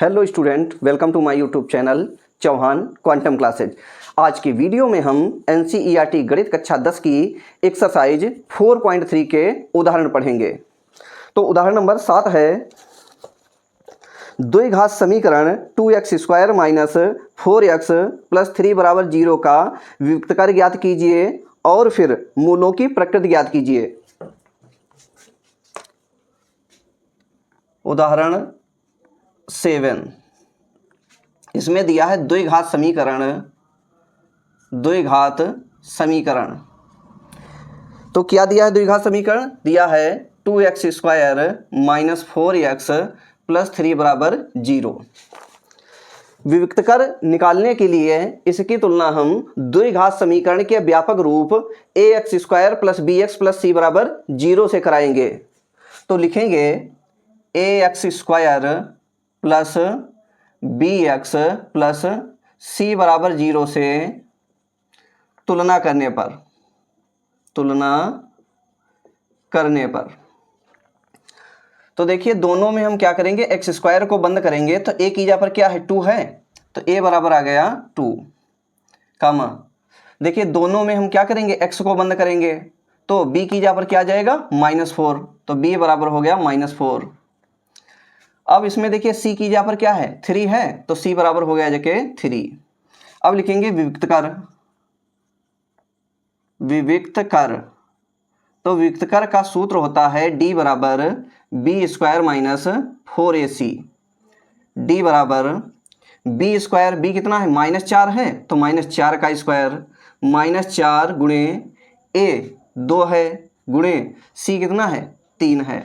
Hello student, welcome to my YouTube channel Chauhan quantum classes. आज की video में हम एनसीईआरटी गणित कक्षा 10 की एक्सरसाइज 4.3 के उदाहरण पढ़ेंगे। तो उदाहरण नंबर 7 है, द्विघात समीकरण 2x² माइनस 4x प्लस 3 बराबर 0 का व्युत्क्रम ज्ञात कीजिए और फिर मूलों की प्रकृति ज्ञात कीजिए। उदाहरण 7, इसमें दिया है द्विघात समीकरण। तो क्या दिया है द्विघात समीकरण? दिया है 2x² माइनस 4x प्लस 3 बराबर 0। व्युत्क्रम निकालने के लिए इसकी तुलना हम द्विघात समीकरण के व्यापक रूप ax² plus bx plus c बराबर 0 से कराएंगे। तो लिखेंगे ax² plus bx plus c बराबर 0 से तुलना करने पर तो देखिए दोनों में हम क्या करेंगे, x² को बंद करेंगे तो a की जगह पर क्या है 2 है, तो a बराबर आ गया 2 कामा। देखिए दोनों में हम क्या करेंगे, x को बंद करेंगे तो b की जगह पर क्या आ जाएगा -4, तो b बराबर हो गया -4। अब इसमें देखिए c की जगह पर क्या है 3 है, तो c बराबर हो गया जगह 3। अब लिखेंगे व्युत्क्रम। तो व्युत्क्रम का सूत्र होता है d बराबर b² माइनस 4ac। d बराबर b² b कितना है -4 है, तो -4 का स्क्वायर -4 गुणे a 2 है गुणे c कितना है 3 है।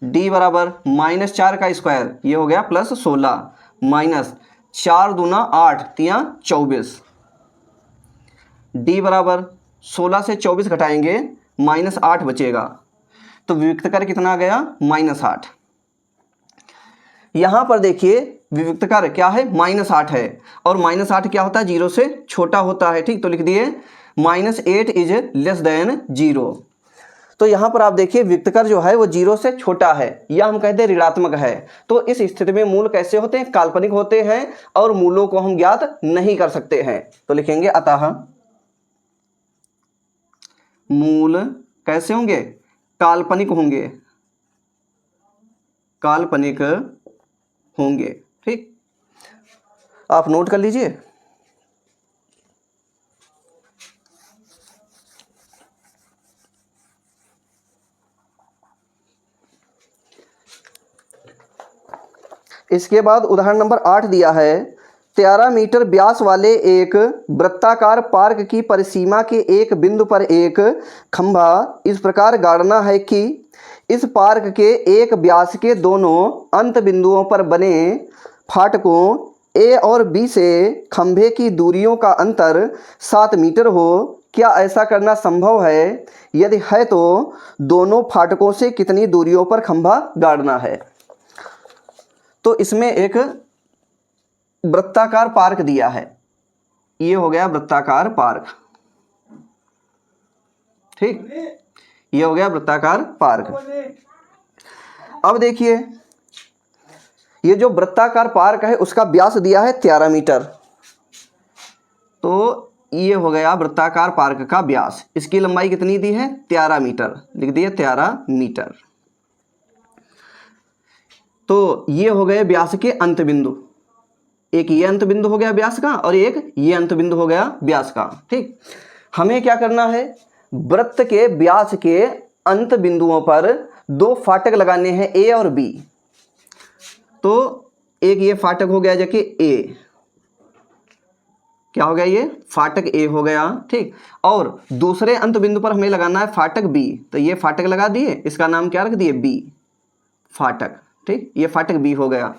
d बराबर -4 का स्क्वायर ये हो गया +16 माइनस 4 दूना 8 तिया 24। d बराबर 16 से 24 घटाएंगे -8 बचेगा, तो व्युत्क्रम कितना आ गया -8। यहाँ पर देखिए व्युत्क्रम क्या है -8 है और -8 क्या होता है 0 से छोटा होता है, ठीक। तो लिख दिए -8 इज लेस देन 0। तो यहाँ पर आप देखिए व्युत्क्रम जो है वो 0 से छोटा है या हम कहते हैं ऋणात्मक है। तो इस स्थिति में मूल कैसे होते हैं, काल्पनिक होते हैं और मूलों को हम ज्ञात नहीं कर सकते हैं। तो लिखेंगे अतः मूल कैसे होंगे, काल्पनिक होंगे, ठीक। आप नोट कर लीजिए। इसके बाद उदाहरण नंबर 8 दिया है, 13 मीटर व्यास वाले एक वृत्ताकार पार्क की परिसीमा के एक बिंदु पर एक खंभा इस प्रकार गाड़ना है कि इस पार्क के एक व्यास के दोनों अंत बिंदुओं पर बने फाटकों A और B से खंभे की दूरियों का अंतर 7 मीटर हो। क्या ऐसा करना संभव है? यदि है तो दोनों फाटकों से कितनी दूरियों पर खंभा गाड़ना है? तो इसमें एक वृत्ताकार पार्क दिया है, ये हो गया वृत्ताकार पार्क, ठीक। ये हो गया वृत्ताकार पार्क। अब देखिए ये जो वृत्ताकार पार्क है उसका व्यास दिया है 13 मीटर। तो ये हो गया वृत्ताकार पार्क का व्यास। इसकी लंबाई कितनी दी है 13 मीटर, लिख दिए 13 मीटर। तो ये हो गए व्यास के अंत बिंदु, एक ये अंत बिंदु हो गया व्यास का और एक ये अंत बिंदु हो गया व्यास का, ठीक। हमें क्या करना है, वृत्त के व्यास के अंत बिंदुओं पर 2 फाटक लगाने हैं A और B। तो एक ये फाटक हो गया जबकि A, क्या हो गया ये फाटक A हो गया, ठीक। और दूसरे अंत बिंदु पर हमें लगाना है फाटक B, तो ये फाटक लगा दिए, इसका नाम क्या रख दिए B फाटक, ठीक। ये फाटक B हो गया।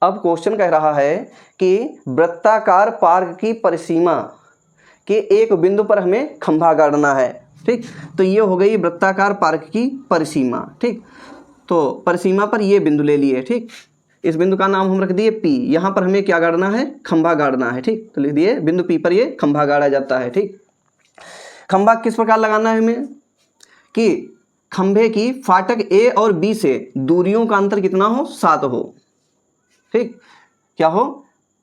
अब क्वेश्चन कह रहा है कि वृत्ताकार पार्क की परिसीमा के एक बिंदु पर हमें खंभा गाड़ना है, ठीक। तो ये हो गई वृत्ताकार पार्क की परिसीमा, ठीक। तो परिसीमा पर ये बिंदु ले लिए, ठीक। इस बिंदु का नाम हम रख दिए P। यहाँ पर हमें क्या गाड़ना है, खंभा गाड़ना है, ठीक। तो लिख दिए बिंदु P पर ये खंभा गाड़ा जाता है, ठीक। खंभा किस प्रकार लगाना है हमें कि खंभे की फाटक A और B से दूरियों का अंतर कितना हो 7 हो, ठीक, क्या हो,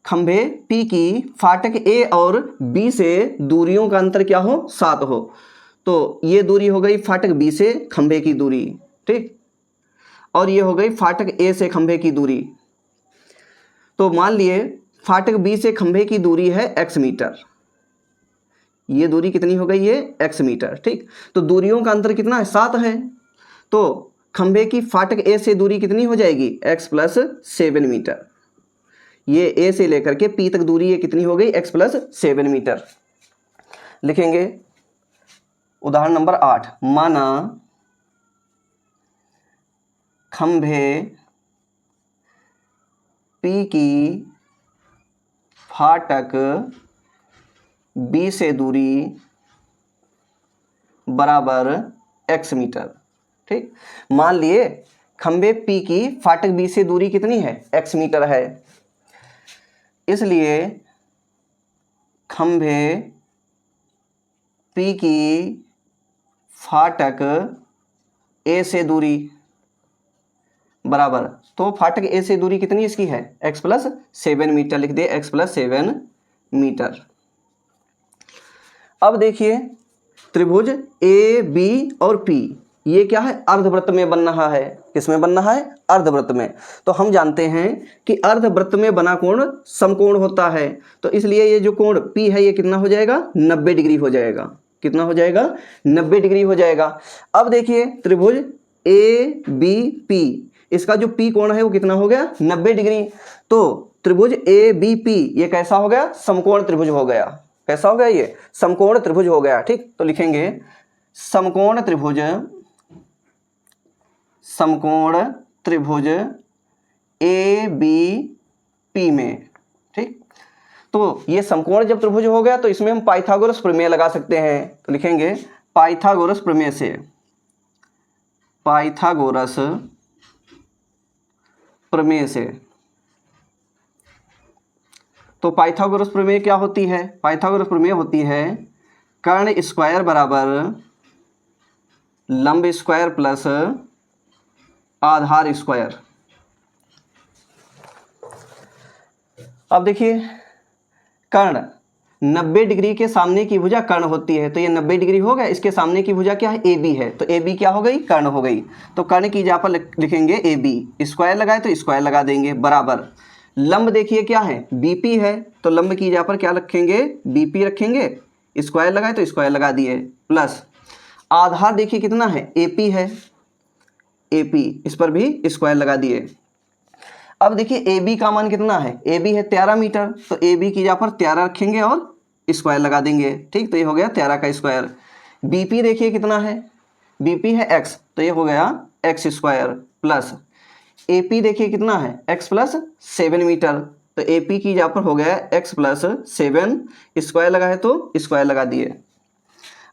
खंभे P की फाटक A और B से दूरियों का अंतर क्या हो, 7 हो। तो ये दूरी हो गई फाटक B से खंभे की दूरी, ठीक, और ये हो गई फाटक A से खंभे की दूरी। तो मान लिए फाटक B से खंभे की दूरी है x मीटर, ये दूरी कितनी हो गई है, x मीटर, ठीक। तो दूरियों का अंतर कितना है, 7 है। तो खंभे की फाटक A से दूरी कितनी हो जाएगी, x प्लस 7 मीटर। ये A से लेकर के P तक दूरी ये कितनी हो गई, x प्लस 7 मीटर। लिखेंगे उदाहरण नंबर 8, माना खंभे P की फाटक B से दूरी बराबर x मीटर, ठीक। मान लिए खंभे P की फाटक B से दूरी कितनी है, x मीटर है, इसलिए खंभे P की फाटक A से दूरी बराबर, तो फाटक A से दूरी कितनी इसकी है, x प्लस 7 मीटर, लिख दिए x प्लस 7 मीटर। अब देखिए त्रिभुज ए बी और पी, ये क्या है, अर्धवृत्त में बन रहा है। किसमें बन रहा है, अर्धवृत्त में। तो हम जानते हैं कि अर्धवृत्त में बना कोण समकोण होता है, तो इसलिए ये जो कोण P है ये कितना हो जाएगा, 90 डिग्री हो जाएगा। कितना हो जाएगा, 90 डिग्री हो जाएगा। अब देखिए त्रिभुज ए बी पी, इसका जो P कोण है वो कितना हो गया, 90 डिग्री। तो त्रिभुज ए बी पी ये कैसा हो गया, समकोण त्रिभुज हो गया। कैसा हो गया, ये समकोण त्रिभुज हो गया, ठीक। तो लिखेंगे समकोण त्रिभुज, समकोण त्रिभुज ए बी पी में, ठीक। तो ये समकोण जब त्रिभुज हो गया तो इसमें हम पाइथागोरस प्रमेय लगा सकते हैं। तो लिखेंगे पाइथागोरस प्रमेय से, पाइथागोरस प्रमेय से। तो पाइथागोरस प्रमेय क्या होती है, पाइथागोरस प्रमेय होती है कर्ण स्क्वायर बराबर लंब स्क्वायर प्लस आधार स्क्वायर। अब देखिए कर्ण 90 डिग्री के सामने की भुजा कर्ण होती है, तो ये 90 डिग्री हो गया, इसके सामने की भुजा क्या है, ए बी है, तो ए बी क्या हो गई, कर्ण हो गई। तो कर्ण की जगह पर लिखेंगे ए बी, स्क्वायर लगाए तो स्क्वायर लगा देंगे, बराबर लंब देखिए क्या है, बीपी है, तो लंब की जगह पर क्या रखेंगे, बीपी रखेंगे, स्क्वायर लगाए तो स्क्वायर लगा दिए, प्लस आधार देखिए कितना है, एपी है, एपी, इस पर भी स्क्वायर लगा दिए। अब देखिए ए बी का मान कितना है, ए बी है 13 मीटर, तो ए बी की जगह पर 13 रखेंगे और स्क्वायर लगा देंगे, ठीक। तो ये हो गया 13 का स्क्वायर। बीपी देखिए कितना है, बीपी है x, तो ये हो गया x स्क्वायर, प्लस एपी देखिए कितना है, x प्लस 7 मीटर, तो एपी की जगह पर हो गया x प्लस 7, स्क्वायर लगा है तो स्क्वायर लगा दिए।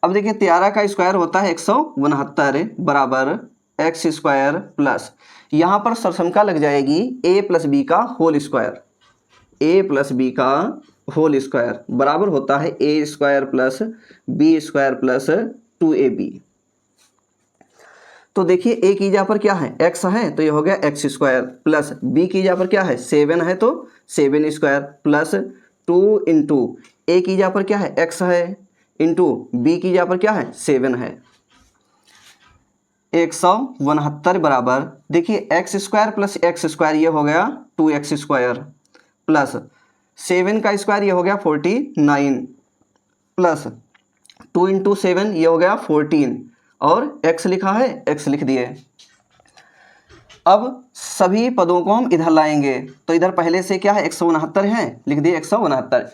अब देखिए 13 का स्क्वायर होता है 169 बराबर x स्क्वायर प्लस, यहाँ पर सरसमका लग जाएगी a प्लस बी का whole square, a plus B का होल स्क्वायर बराबर होता है a square plus B square plus 2ab। तो देखिए a की जगह पर क्या है, x है, तो ये हो गया x स्क्वायर, प्लस b की जगह पर क्या है, 7 है, तो 7 स्क्वायर, प्लस 2 इंटू a की जगह पर क्या है, x है, इंटू b की जगह पर क्या है, 7 है, 169 बराबर देखिए x square plus x square ये हो गया 2x स्क्वायर, प्लस 7 का स्क्वायर ये हो गया 49, प्लस 2 इंटू 7 ये हो गया 14, और x लिखा है, x लिख दिए। अब सभी पदों को हम इधर लाएंगे, तो इधर पहले से क्या है 169 है, लिख दिए 169।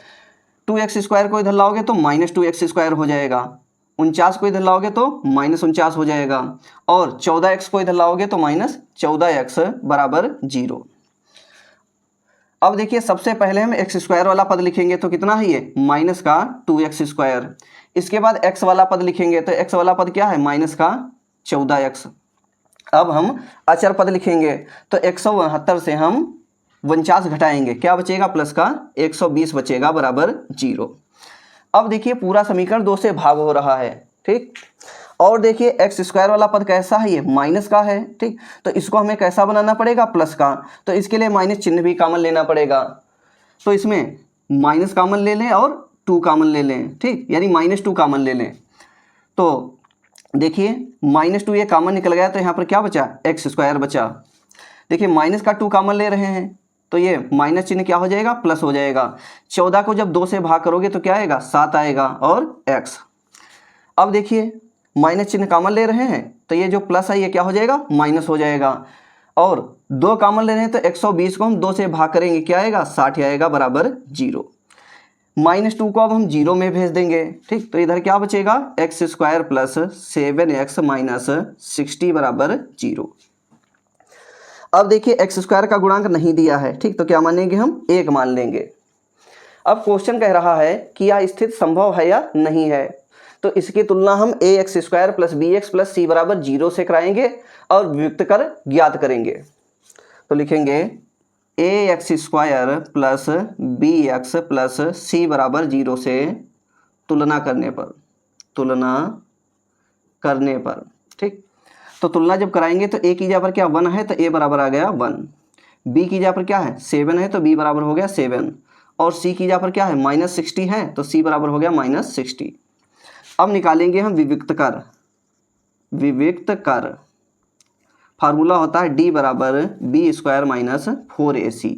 2x स्क्वायर को इधर लाओगे तो माइनस 2x स्क्वायर हो जाएगा, 49 को इधर लाओगे तो माइनस 49 हो जाएगा, और 14x को इधर लाओगे तो माइनस 14x बराबर 0। अब देखिए सबसे पहले हम x स्क्वायर वाला पद लिखेंगे, तो कितना है ये, माइनस का 2x स्क्वायर। इसके बाद x वाला पद लिखेंगे, तो x वाला पद क्या है, माइनस का 14x। अब हम अचर पद लिखेंगे, तो 169 से हम 49 घटाएंगे, क्या बचेगा, प्लस का 120 बचेगा बराबर 0। अब देखिए पूरा समीकरण 2 से भाग हो रहा है, ठीक। और देखिए एक्स स्क्वायर वाला पद कैसा है, ये माइनस का है, ठीक। तो इसको हमें कैसा बनाना पड़ेगा, प्लस का। तो इसके लिए माइनस चिन्ह भी कॉमन लेना पड़ेगा। तो इसमें माइनस कॉमन ले लें और 2 कॉमन ले लें, ठीक, यानी -2 कॉमन ले लें। तो देखिए -2 ये कॉमन निकल गया, तो यहाँ पर क्या बचा, एक्स स्क्वायर बचा। देखिए माइनस का 2 कॉमन ले रहे हैं तो ये माइनस चिन्ह क्या हो जाएगा, प्लस हो जाएगा। 14 को जब 2 से भाग करोगे तो क्या आएगा, 7 आएगा और x। अब देखिए माइनस चिन्ह कॉमन ले रहे हैं तो ये जो प्लस है ये क्या हो जाएगा, माइनस हो जाएगा। और 2 कॉमन ले रहे हैं तो 120 को हम 2 से भाग करेंगे, क्या आएगा, 60 आएगा बराबर 0। -2 को अब हम 0 में भेज देंगे, ठीक। तो इधर क्या बचेगा, x square plus 7x minus 60 बराबर 0। अब देखिए एक्स स्क्वायर का गुणांक नहीं दिया है, ठीक, तो क्या मानेंगे हम, 1 मान लेंगे। अब क्वेश्चन कह रहा है कि यह स्थिति संभव है या नहीं है। तो इसकी तुलना हम ax square plus bx plus c बराबर 0 से कराएंगे और वियुक्त कर ज्ञात करेंगे। तो लिखेंगे ax square plus bx plus c बराबर 0 से तुलना करने पर, ठीक। तो तुलना जब कराएंगे तो a की जगह पर क्या 1 है तो a बराबर आ गया 1, b की जगह पर क्या है 7 है तो b बराबर हो गया 7, और c की जगह पर क्या है -60 है तो c बराबर हो गया -60। अब निकालेंगे हम विविक्त कर। फार्मूला होता है d बराबर b स्क्वायर माइनस 4ac।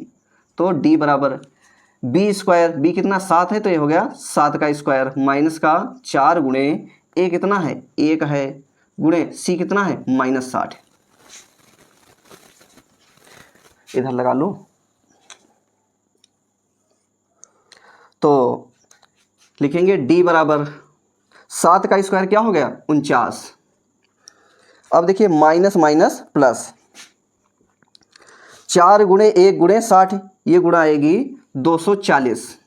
तो d बराबर b स्क्वायर, b कितना 7 है तो ये हो गया 7 का स्क्वायर माइनस का 4 गुणे a कितना है 1 है गुणे c कितना है -60। इधर लगा लो। तो लिखेंगे d बराबर 7 का स्क्वायर क्या हो गया 49। अब देखिए माइनस माइनस प्लस, 4 गुणे 1 गुणे 60, ये गुणा आएगी 240।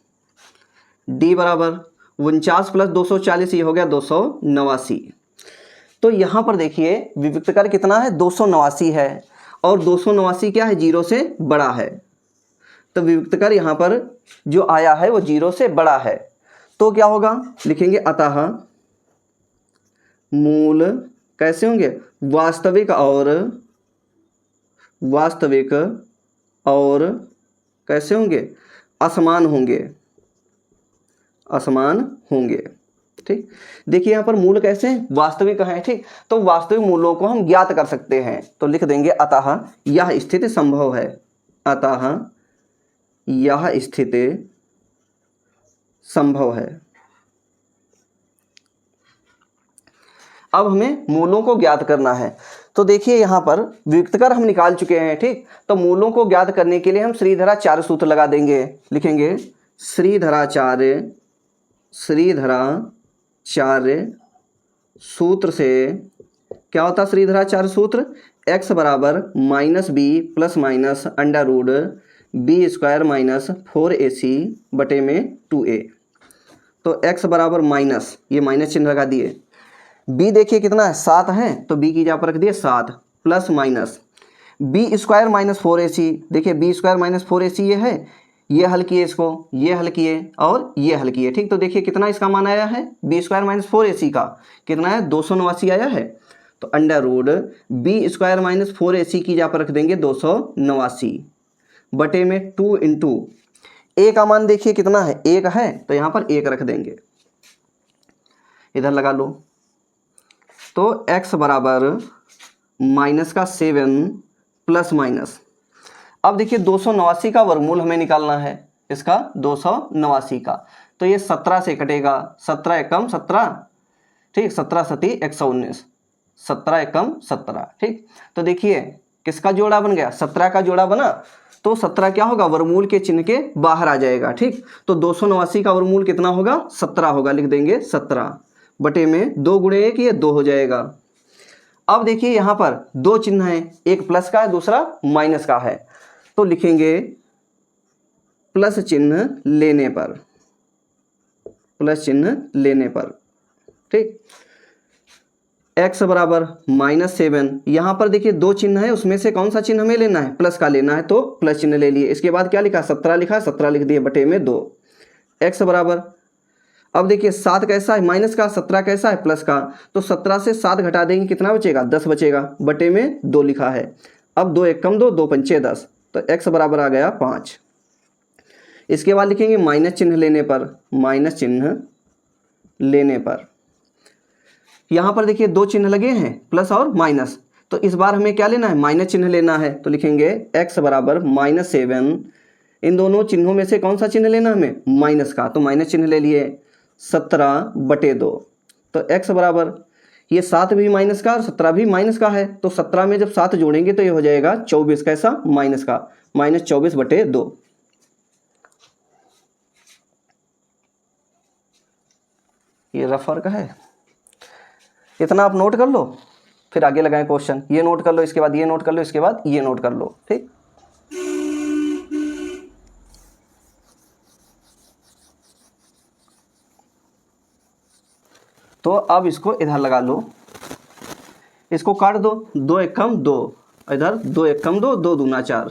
d बराबर 49 प्लस 240 ये हो गया 289। तो यहाँ पर देखिए विविक्त कर कितना है 289 है, और 289 क्या है 0 से बड़ा है। तो विविक्त कर यहाँ पर जो आया है वो 0 से बड़ा है। तो क्या होगा, लिखेंगे अतः मूल कैसे होंगे, वास्तविक और कैसे होंगे, असमान होंगे, ठीक। देखिए यहाँ पर मूल कैसे हैं, वास्तविक हैं, ठीक। तो वास्तविक मूलों को हम ज्ञात कर सकते हैं। तो लिख देंगे अतः यह स्थिति संभव है, अतः यह स्थिति संभव है। अब हमें मूलों को ज्ञात करना है। तो देखिए यहाँ पर वियुक्त कर हम निकाल चुके हैं, ठीक। तो मूलों को ज्ञात करने के लिए हम श्रीधराचार्य सूत्र लगा देंगे। लिखेंगे श्रीधराचार्य सूत्र से क्या होता है, श्रीधराचार्य सूत्र x बराबर -b plus minus under root b square minus 4ac बटे में 2a। तो x बराबर माइनस, ये माइनस चिन्ह लगा दिए। b देखिए कितना है 7 है तो b की जगह पर रख दिए 7 plus minus b square minus 4ac। देखिए b स्क्वायर माइनस 4ac ये है, ये हल किए इसको, ये हल किए और ये हल किए, ठीक। तो देखिए कितना इसका मान आया है, b स्क्वायर माइनस 4ac का कितना है 289 आया है। तो under root b square minus 4ac की जगह पर रख देंगे 289 बटे में 2 इंटू a का मान देखिए कितना है 1 है तो यहाँ पर 1 रख देंगे। इधर लगा लो। तो x बराबर माइनस का 7 प्लस माइनस, अब देखिए 289 का वर्गमूल हमें निकालना है, इसका 289 का। तो ये 17 से कटेगा, 17 एकम 17, ठीक, 17 सती 119, 17 एकम 17, ठीक। तो देखिए किसका जोड़ा बन गया, 17 का जोड़ा बना। तो 17 क्या होगा, वर्गमूल के चिन्ह के बाहर आ जाएगा, ठीक। तो 289 का वर्गमूल कितना होगा 17 होगा, लिख देंगे 17 बटे में 2 गुणे 1 ये 2 हो जाएगा। अब देखिए यहाँ पर 2 चिन्ह हैं, एक प्लस का है दूसरा माइनस का है। तो लिखेंगे प्लस चिन्ह लेने पर, ठीक। x बराबर -7, यहाँ पर देखिए 2 चिन्ह है, उसमें से कौन सा चिन्ह हमें लेना है, प्लस का लेना है, तो प्लस चिन्ह ले लिए। इसके बाद क्या लिखा 17 लिखा, 17 लिख दिए बटे में 2। x बराबर, अब देखिए 7 कैसा है माइनस का, 17 कैसा है प्लस का, तो 17 से 7 घटा देंगे कितना बचेगा 10 बचेगा, बटे में 2 लिखा है। अब 2 एक कम 2, 2 पंचे 10, तो x बराबर आ गया 5। इसके बाद लिखेंगे माइनस चिन्ह लेने पर, माइनस चिन्ह लेने पर यहाँ पर देखिए 2 चिन्ह लगे हैं प्लस और माइनस, तो इस बार हमें क्या लेना है माइनस चिन्ह लेना है। तो लिखेंगे x बराबर -7, इन दोनों चिन्हों में से कौन सा चिन्ह लेना हमें माइनस का, तो माइनस चिन्ह ले लिए 17/2। तो x बराबर ये 7 भी माइनस का और 17 भी माइनस का है, तो 17 में जब 7 जोड़ेंगे तो ये हो जाएगा 24 कैसा माइनस का, -24/2। ये रफ वर्क है, इतना आप नोट कर लो, फिर आगे लगाएं क्वेश्चन। ये नोट कर लो, इसके बाद ये नोट कर लो, इसके बाद ये नोट कर लो, ठीक। तो अब इसको इधर लगा लो, इसको काट दो, 2 एक कम 2, इधर 2 एक कम 2, 2 दूना 4,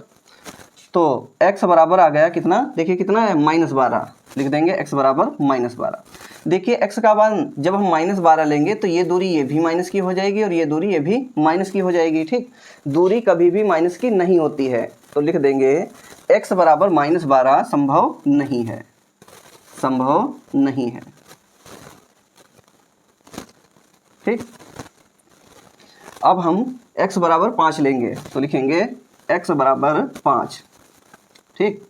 तो x बराबर आ गया कितना, देखिए कितना है -12, लिख देंगे x बराबर -12। देखिए x का मान जब हम -12 लेंगे तो ये दूरी ये भी माइनस की हो जाएगी और ये दूरी ये भी माइनस की हो जाएगी, ठीक। दूरी कभी भी माइनस की नहीं होती है, तो लिख देंगे x बराबर -12 संभव नहीं है, संभव नहीं है, ठीक। अब हम x बराबर 5 लेंगे, तो लिखेंगे x बराबर 5, ठीक।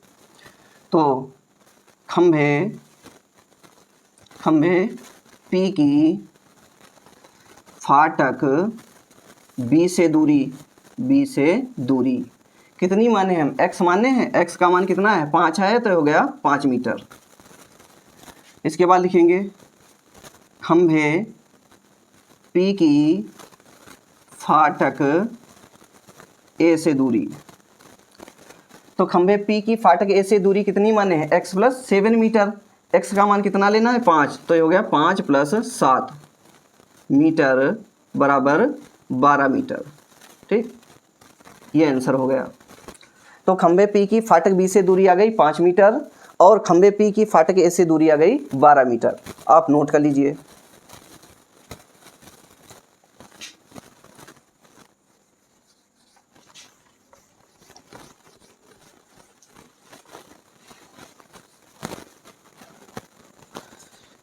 तो खंभे P की फाटक B से दूरी कितनी माने हम x माने हैं, x का मान कितना है 5 है, तो हो गया 5 मीटर। इसके बाद लिखेंगे खंभे P की फाटक A से दूरी, तो खंभे P की फाटक A से दूरी कितनी माने हैं x + 7 मीटर, x का मान कितना लेना है 5, तो ये हो गया 5 + 7 मीटर बराबर 12 मीटर, ठीक। ये आंसर हो गया। तो खंभे P की फाटक B से दूरी आ गई 5 मीटर और खंभे P की फाटक A से दूरी आ गई 12 मीटर। आप नोट कर लीजिए।